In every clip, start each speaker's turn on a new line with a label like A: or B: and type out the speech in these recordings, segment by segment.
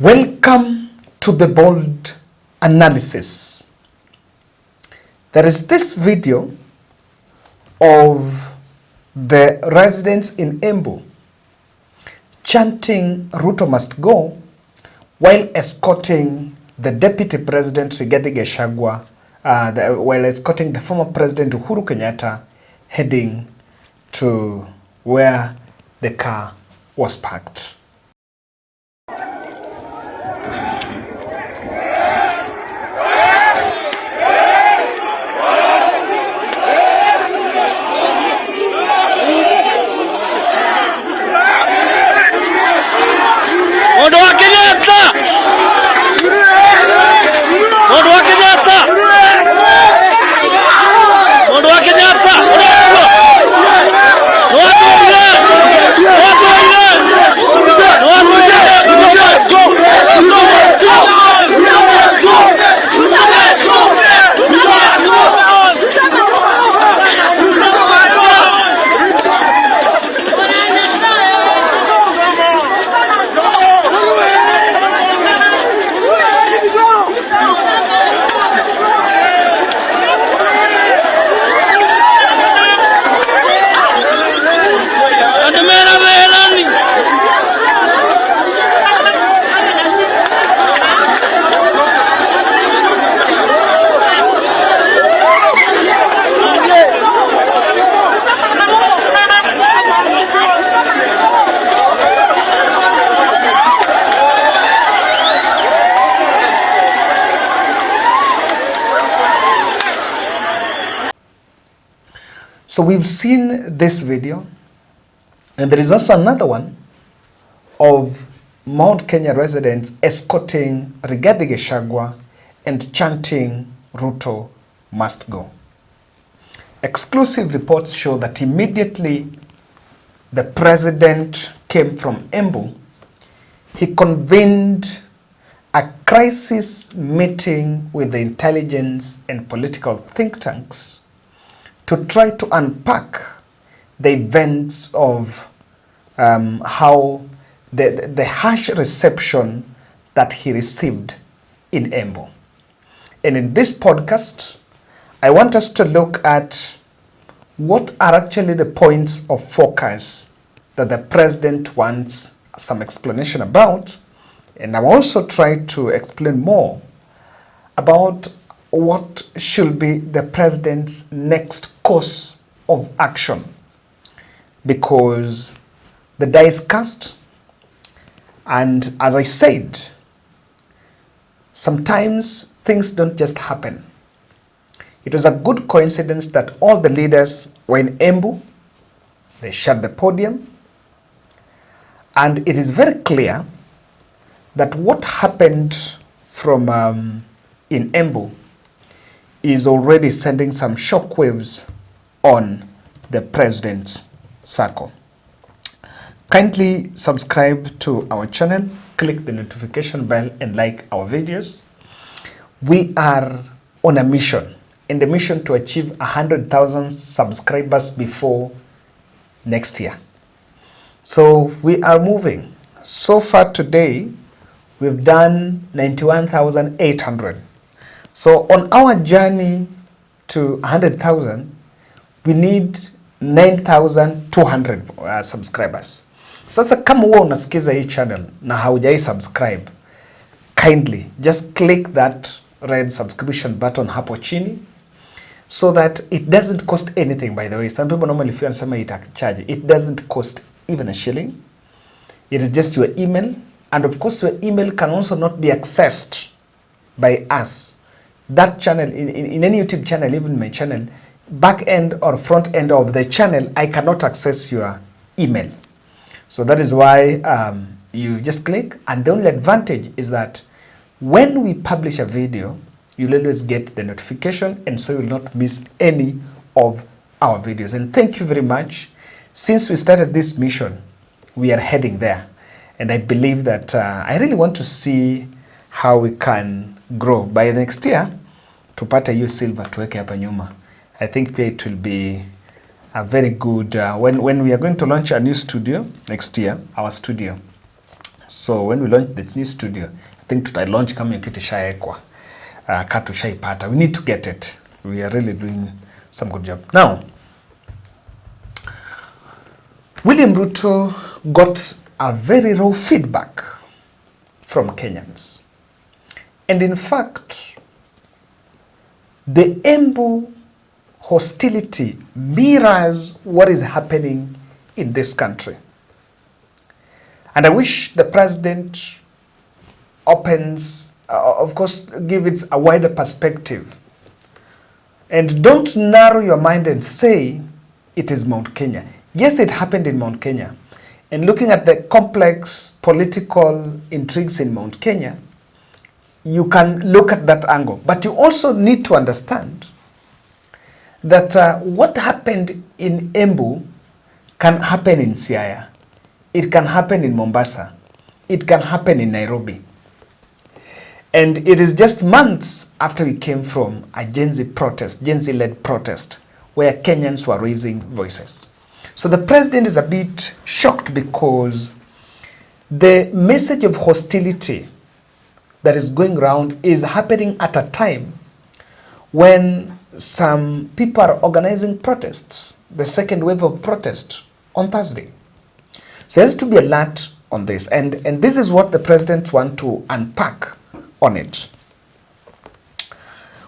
A: Welcome to the bold analysis. There is this video of the residents in Embu chanting Ruto must go while escorting the deputy president Rigathi Gachagua, while escorting the former president Uhuru Kenyatta heading to where the car was parked.
B: Oduor Kenyatta! Oduor Kenyatta! Oduor Kenyatta!
A: So we've seen this video, and there is also another one of Mount Kenya residents escorting Rigathi Gachagua and chanting Ruto must go. Exclusive reports show that immediately the president came from Embu, he convened a crisis meeting with the intelligence and political think tanks to try to unpack the events of how the harsh reception that he received in Embu. And in this podcast, I want us to look at what are actually the points of focus that the president wants some explanation about. And I'll also try to explain more about what should be the president's next course of action, because the die is cast, and as I said, sometimes things don't just happen. It was a good coincidence that all the leaders were in Embu. They shared the podium, and it is very clear that what happened from in Embu is already sending some shockwaves on the president's circle. Kindly subscribe to our channel, click the notification bell, and like our videos. We are on a mission, and the mission to achieve 100,000 subscribers before next year. So we are moving. So far today, we've done 91,800. So on our journey to 100,000, we need 9,200 subscribers. Sasa kama huwa unasikiza hii channel na haujai subscribe, kindly just click that red subscription button hapo chini so that it doesn't cost anything. By the way, some people normally feel and say it charge. It doesn't cost even a shilling. It is just your email, and of course your email can also not be accessed by us. That channel, in any YouTube channel, even my channel, back end or front end of the channel, I cannot access your email. So that is why you just click, and the only advantage is that when we publish a video, you'll always get the notification, and so you'll not miss any of our videos. And thank you very much. Since we started this mission, we are heading there. And I believe that I really want to see how we can grow by next year. Tupata hiyo silver tuweke hapa nyuma. I think it will be a very good when we are going to launch a new studio next year, our studio. So when we launch this new studio, I think tutai launch kama kitu shaekwa. Katu shaipata. We need to get it. We are really doing some good job. Now, William Ruto got a very raw feedback from Kenyans. And in fact, the Embu hostility mirrors what is happening in this country. And I wish the president opens, of course, give it a wider perspective. And don't narrow your mind and say it is Mount Kenya. Yes, it happened in Mount Kenya. And looking at the complex political intrigues in Mount Kenya, you can look at that angle. But you also need to understand that what happened in Embu can happen in Siaya. It can happen in Mombasa. It can happen in Nairobi. And it is just months after we came from a Gen Z protest, Gen Z-led protest, where Kenyans were raising voices. So the president is a bit shocked because the message of hostility that is going around is happening at a time when some people are organizing protests, the second wave of protest on Thursday. So there has to be alert on this. And this is what the president wants to unpack on it.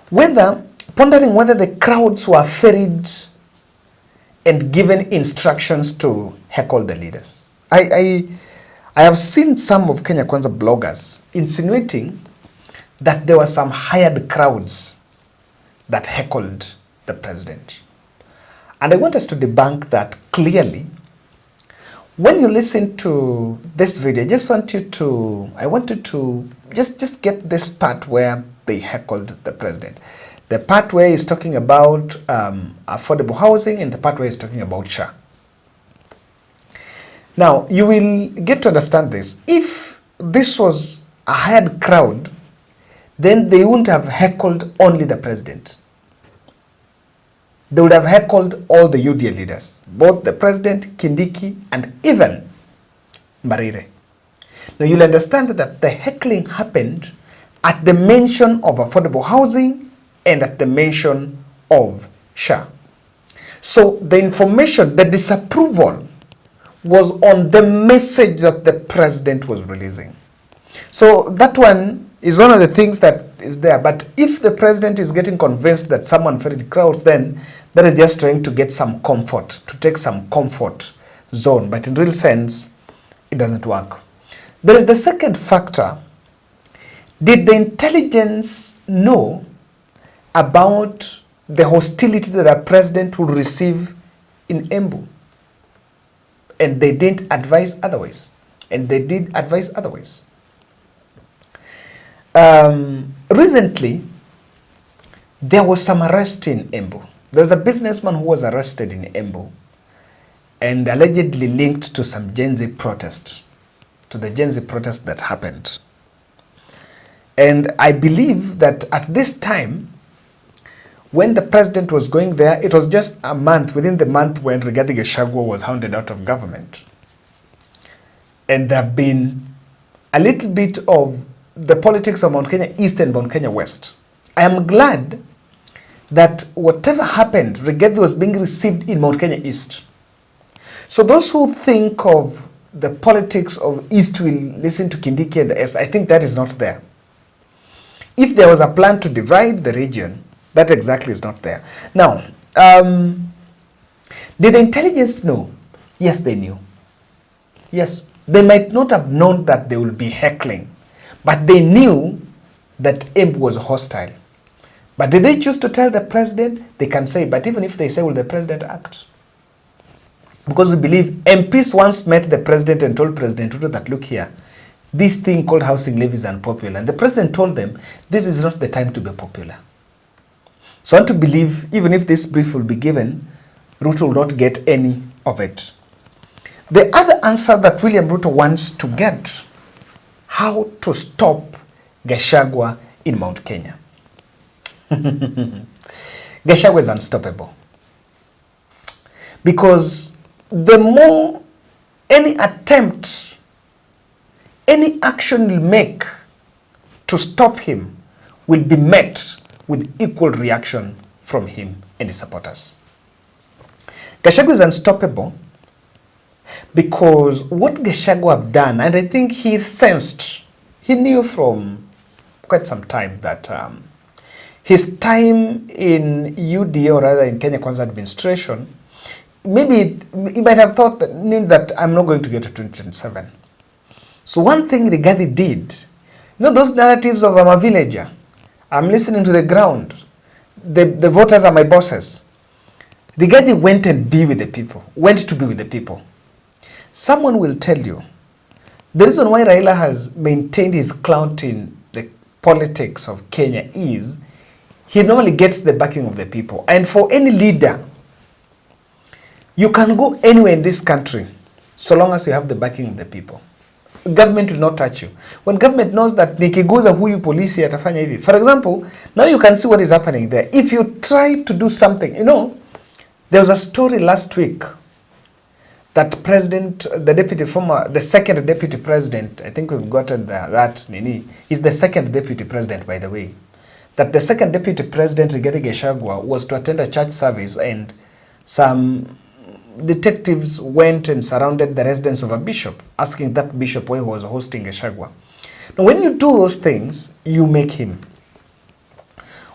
A: Pondering whether the crowds were ferried and given instructions to heckle the leaders. I have seen some of Kenya Kwanza bloggers insinuating that there were some hired crowds that heckled the president. And I want us to debunk that clearly. When you listen to this video, I want you to just get this part where they heckled the president. The part where he's talking about affordable housing and the part where he's talking about SHA. Now, you will get to understand this. If this was a hired crowd, then they wouldn't have heckled only the president. They would have heckled all the UDA leaders, both the president, Kindiki, and even Mbarire. Now, you'll understand that the heckling happened at the mention of affordable housing and at the mention of SHA. So the information, the disapproval was on the message that the president was releasing. So that one is one of the things that is there. But if the president is getting convinced that someone ferried crowds, then that is just trying to get some comfort, to take some comfort zone. But in real sense, it doesn't work. There is the second factor. Did the intelligence know about the hostility that the president would receive in Embu? And they didn't advise otherwise. And they did advise otherwise. Recently, there was some arrest in Embu. There's a businessman who was arrested in Embu and allegedly linked to some Gen Z protest, to the Gen Z protest that happened. And I believe that at this time, when the president was going there, it was just a month, within the month when Gachagua was hounded out of government. And there have been a little bit of the politics of Mount Kenya East and Mount Kenya West. I am glad that whatever happened, Rigathi was being received in Mount Kenya East. So those who think of the politics of East will listen to Kindiki and the East, I think that is not there. If there was a plan to divide the region, that exactly is not there. Now, did the intelligence know? Yes, they knew. Yes, they might not have known that they would be heckling, but they knew that Embu was hostile. But did they choose to tell the president? They can say, but even if they say, will the president act? Because we believe MPs once met the president and told President Ruto that, look here, this thing called housing levy is unpopular. And the president told them, this is not the time to be popular. So I want to believe, even if this brief will be given, Ruto will not get any of it. The other answer that William Ruto wants to get, how to stop Gachagua in Mount Kenya. Gachagua is unstoppable. Because the more any attempt any action you make to stop him will be met with equal reaction from him and his supporters. Gachagua is unstoppable because what Gachagua have done, and I think he sensed, he knew from quite some time that his time in UDA, or rather in Kenya Kwanza administration, maybe he might have thought that, knew that I'm not going to get to 2027. So one thing Rigathi did, those narratives of I'm a villager, I'm listening to the ground, the voters are my bosses. Rigathi went to be with the people. Someone will tell you, the reason why Raila has maintained his clout in the politics of Kenya is he normally gets the backing of the people. And for any leader, you can go anywhere in this country so long as you have the backing of the people. Government will not touch you. When government knows that nikiguza huyu polisi atafanya hivi. For example, now you can see what is happening there. If you try to do something, there was a story last week that the second deputy president, I think we've gotten is the second deputy president, by the way, that the second deputy president, Rigathi Gachagua, was to attend a church service, and some detectives went and surrounded the residence of a bishop, asking that bishop why he was hosting Gachagua. Now, when you do those things, you make him.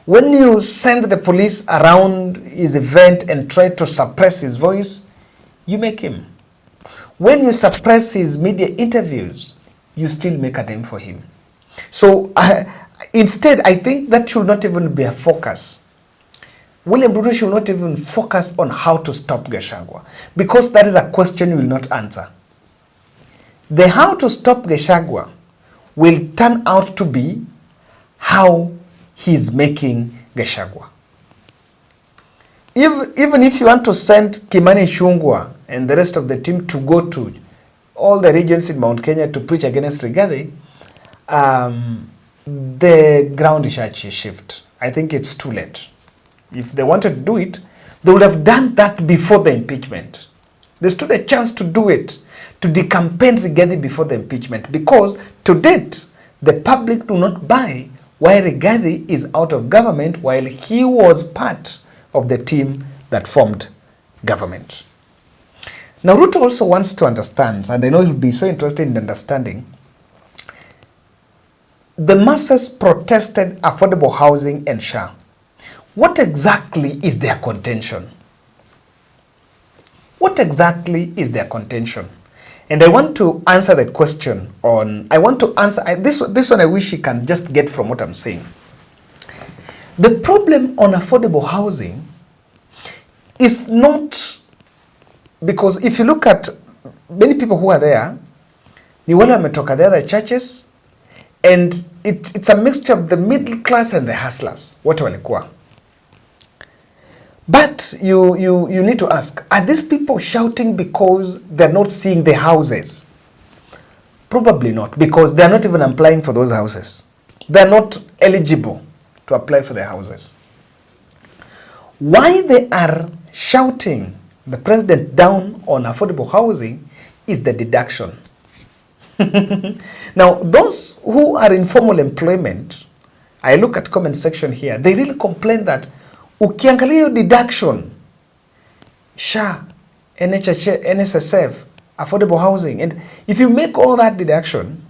A: When you send the police around his event and try to suppress his voice, you make him. When you suppress his media interviews, you still make a name for him. So instead, I think that should not even be a focus. William Ruto should not even focus on how to stop Gachagua, because that is a question you will not answer. The how to stop Gachagua will turn out to be how he's making Gachagua. Even if you want to send Kimani Ichung'wah and the rest of the team to go to all the regions in Mount Kenya to preach against Rigathi, the ground is actually shift. I think it's too late. If they wanted to do it, they would have done that before the impeachment. They stood a chance to do it, to decampaign Rigathi before the impeachment, because to date, the public do not buy why Rigathi is out of government while he was part of the team that formed government. Now, Ruto also wants to understand, and I know he'll be so interested in understanding, the masses protested affordable housing and SHA. What exactly is their contention? What exactly is their contention? And I want to answer the question on, this one I wish you can just get from what I'm saying. The problem on affordable housing is not, because if you look at many people who are there, ni wale wametoka the other churches, and it's a mixture of the middle class and the hustlers, wote walikuwa. But you need to ask, are these people shouting because they're not seeing the houses? Probably not, because they're not even applying for those houses. They're not eligible to apply for the houses. Why they are shouting the president down on affordable housing is the deduction. Now, those who are in formal employment, I look at comment section here, they really complain that ukiangalia deduction, SHA, NHH, NSSF, affordable housing, and if you make all that deduction,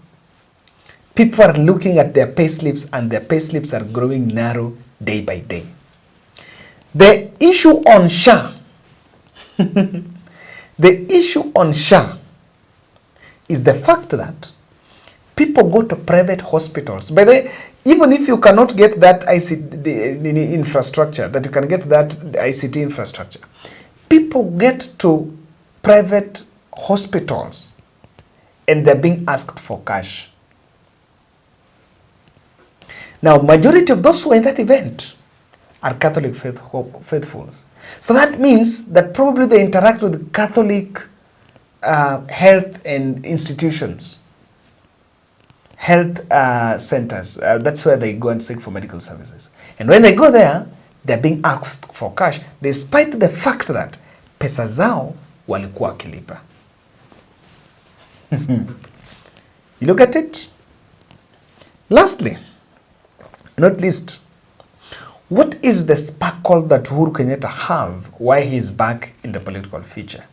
A: people are looking at their pay slips, and their pay slips are growing narrow day by day. The issue on SHA, the issue on SHA is the fact that people go to private hospitals. By the way, even if you cannot get that ICT infrastructure, that you can get that ICT infrastructure, people get to private hospitals and they're being asked for cash. Now, majority of those who are in that event are Catholic faithfuls. So that means that probably they interact with Catholic health and institutions, health centers. That's where they go and seek for medical services. And when they go there, they're being asked for cash, despite the fact that pesa zao walikuwa wakilipa. You look at it. Lastly, not least, what is the sparkle that Uhuru Kenyatta have why he is back in the political picture?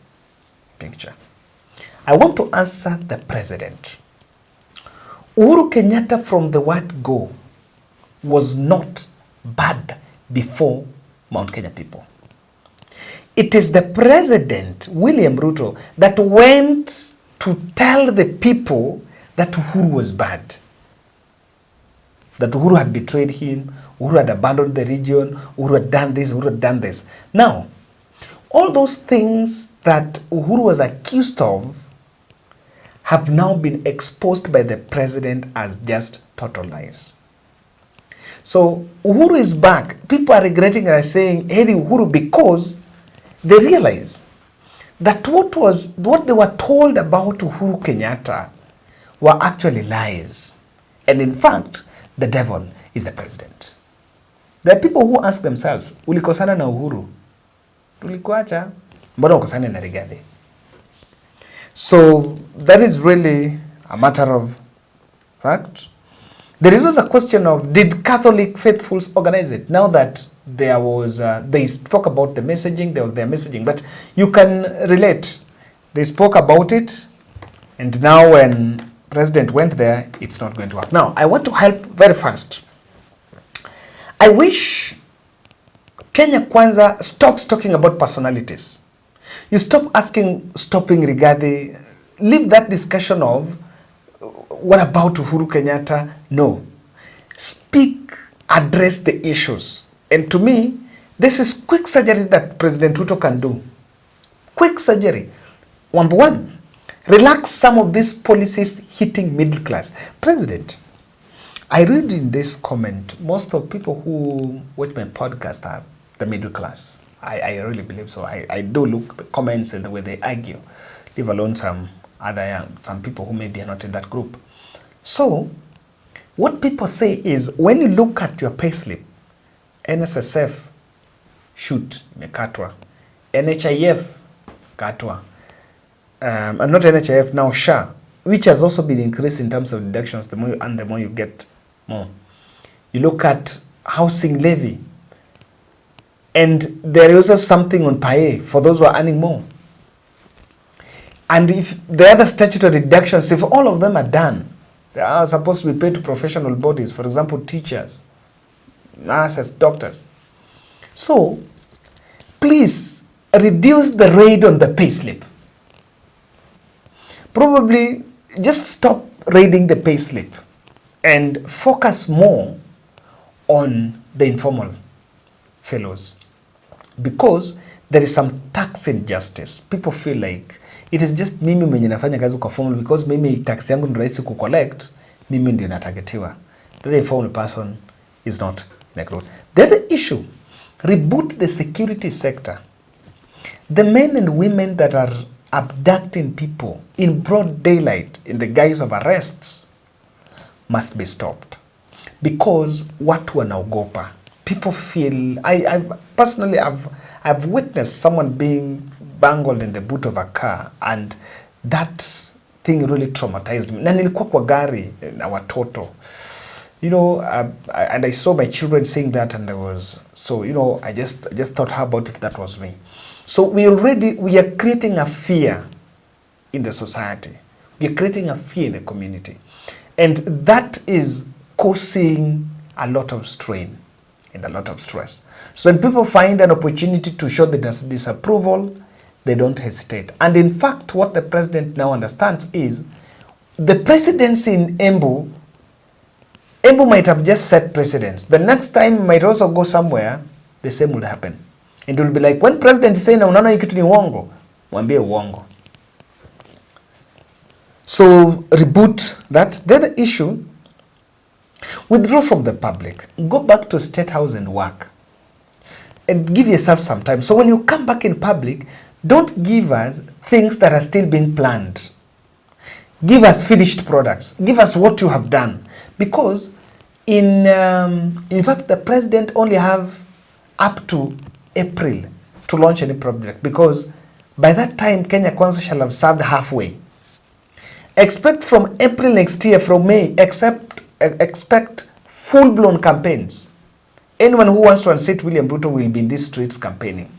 A: I want to answer the president. Uhuru Kenyatta from the word go was not bad before Mount Kenya people. It is the president, William Ruto, that went to tell the people that Uhuru was bad. That Uhuru had betrayed him, Uhuru had abandoned the region, Uhuru had done this, Uhuru had done this. Now, all those things that Uhuru was accused of have now been exposed by the president as just total lies. So Uhuru is back. People are regretting and are saying, hey, Uhuru, because they realize that what they were told about Uhuru Kenyatta were actually lies. And in fact, the devil is the president. There are people who ask themselves, ulikosana na Uhuru? Tulikuacha, mbona ukosane na Rigathi? So that is really a matter of fact. There is also a question of, did Catholic faithfuls organize it? Now that there was, they spoke about the messaging, there was their messaging, but you can relate. They spoke about it, and now when President went there, it's not going to work. Now, I want to help very fast. I wish Kenya Kwanza stops talking about personalities. You stopping Rigathi, leave that discussion of what about Uhuru Kenyatta? No. Speak, address the issues. And to me, this is quick surgery that President Ruto can do. Quick surgery. Number one, relax some of these policies hitting middle class. President, I read in this comment, most of people who watch my podcast are the middle class. I really believe so. I do look at the comments and the way they argue, leave alone some people who maybe are not in that group. So, what people say is, when you look at your payslip, NSSF, shoot, mekatwa. NHIF, katwa. And not NHIF, now SHA, which has also been increased in terms of deductions, the more you earn, the more you get more. You look at housing levy, and there is also something on PAE for those who are earning more. And if the other statutory deductions, if all of them are done, they are supposed to be paid to professional bodies, for example, teachers, nurses, doctors. So, please reduce the rate on the payslip. Probably just stop raiding the payslip and focus more on the informal fellows, because there is some tax injustice. People feel like it is just mimi mwenye nafanya kazi kwa formal, because mimi tax yangu ni rahisi kucollect, mimi ndio natagetiwa. The informal person is not like that. The other issue, reboot the security sector. The men and women that are abducting people in broad daylight in the guise of arrests must be stopped, because watu wanaogopa. People feel, I've witnessed someone being bangled in the boot of a car, and that thing really traumatized me. Na nilikuwa kwa gari na watoto, you know, and I saw my children saying that, and I was, so, you know, I just thought, how about if that was me? So we are creating a fear in the society. We are creating a fear in the community. And that is causing a lot of strain and a lot of stress. So when people find an opportunity to show the disapproval, they don't hesitate. And in fact, what the president now understands is the presidency in Embu might have just set precedents. The next time might also go somewhere, the same will happen. It will be like, when president is saying, unaona hii kitu ni uongo, mwambie uongo. So reboot that. The other issue, withdraw from the public. Go back to State House and work. And give yourself some time. So when you come back in public, don't give us things that are still being planned. Give us finished products. Give us what you have done. Because in fact, the president only have up to April to launch any project, because by that time Kenya Kwanza shall have served halfway. Expect from April next year, from May, expect full-blown campaigns. Anyone who wants to unseat William Ruto will be in these streets campaigning,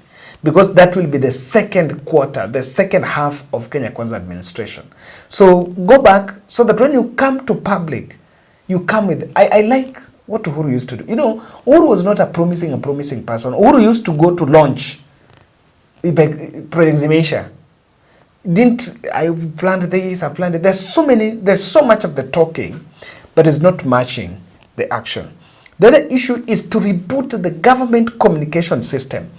A: because that will be the second quarter, the second half of Kenya Kwanza administration. So go back so that when you come to public, you come with, I like what Uhuru used to do. You know, Uhuru was not a promising person. Uhuru used to go to launch Prezimisha. I've planned this, I've planned it. There's so much of the talking, but it's not matching the action. The other issue is to reboot the government communication system.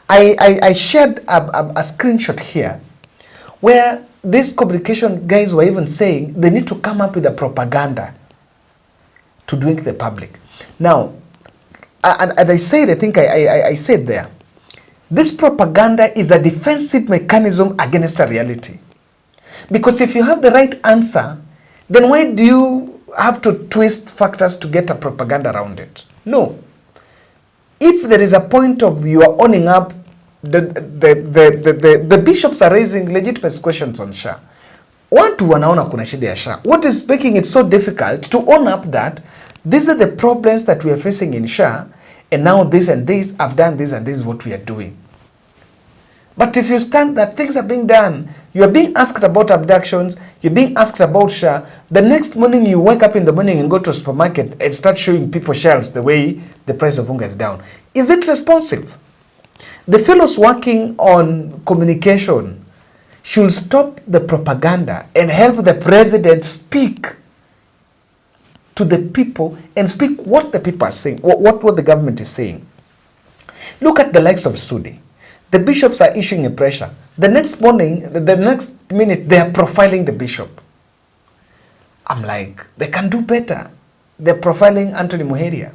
A: I shared a screenshot here where these communication guys were even saying they need to come up with a propaganda to drink the public. Now, and I said, I think I said there, this propaganda is a defensive mechanism against a reality. Because if you have the right answer, then why do you have to twist factors to get a propaganda around it? No. If there is a point of you are owning up, the bishops are raising legitimate questions on SHA. Watu wanaona kuna shida ya SHA. What is making it so difficult to own up that these are the problems that we are facing in SHA, and now this and this, I've done this and this is what we are doing. But if you stand that things are being done, you are being asked about abductions, you're being asked about SHA, the next morning you wake up in the morning and go to a supermarket and start showing people shelves the way the price of hunger is down. Is it responsive? The fellows working on communication should stop the propaganda and help the president speak to the people and speak what the people are saying, what the government is saying. Look at the likes of Sudi. The bishops are issuing a pressure. The next morning, the next minute, they are profiling the bishop. I'm like, they can do better. They're profiling Anthony Muheria.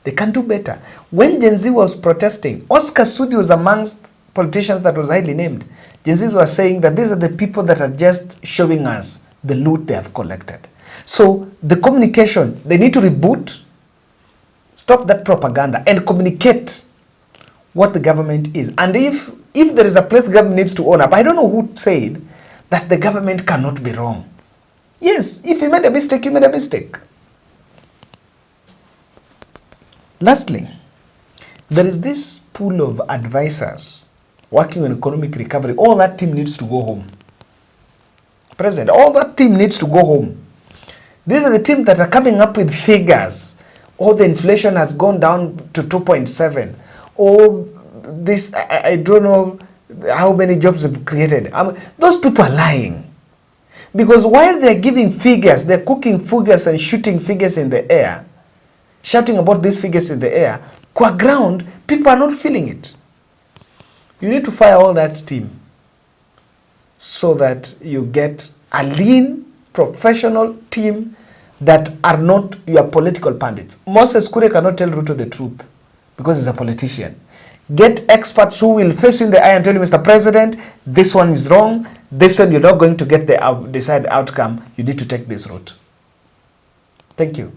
A: They can do better. When Gen Z was protesting, Oscar Sudi was amongst politicians that was highly named. Gen Z was saying that these are the people that are just showing us the loot they have collected. So the communication, they need to reboot, stop that propaganda and communicate what the government is. And if there is a place the government needs to own up, I don't know who said that the government cannot be wrong. Yes, if you made a mistake, you made a mistake. Lastly, there is this pool of advisors working on economic recovery. All that team needs to go home. President, all that team needs to go home. These are the teams that are coming up with figures. Oh, the inflation has gone down to 2.7. Oh, this, I don't know how many jobs have created. Those people are lying. Because while they're giving figures, they're cooking figures and shooting figures in the air, shouting about these figures in the air, qua ground, people are not feeling it. You need to fire all that team so that you get a lean, professional team that are not your political pundits. Moses Kure cannot tell Ruto the truth because he's a politician. Get experts who will face you in the eye and tell you, Mr. President, this one is wrong. This one, you're not going to get the desired outcome. You need to take this route. Thank you.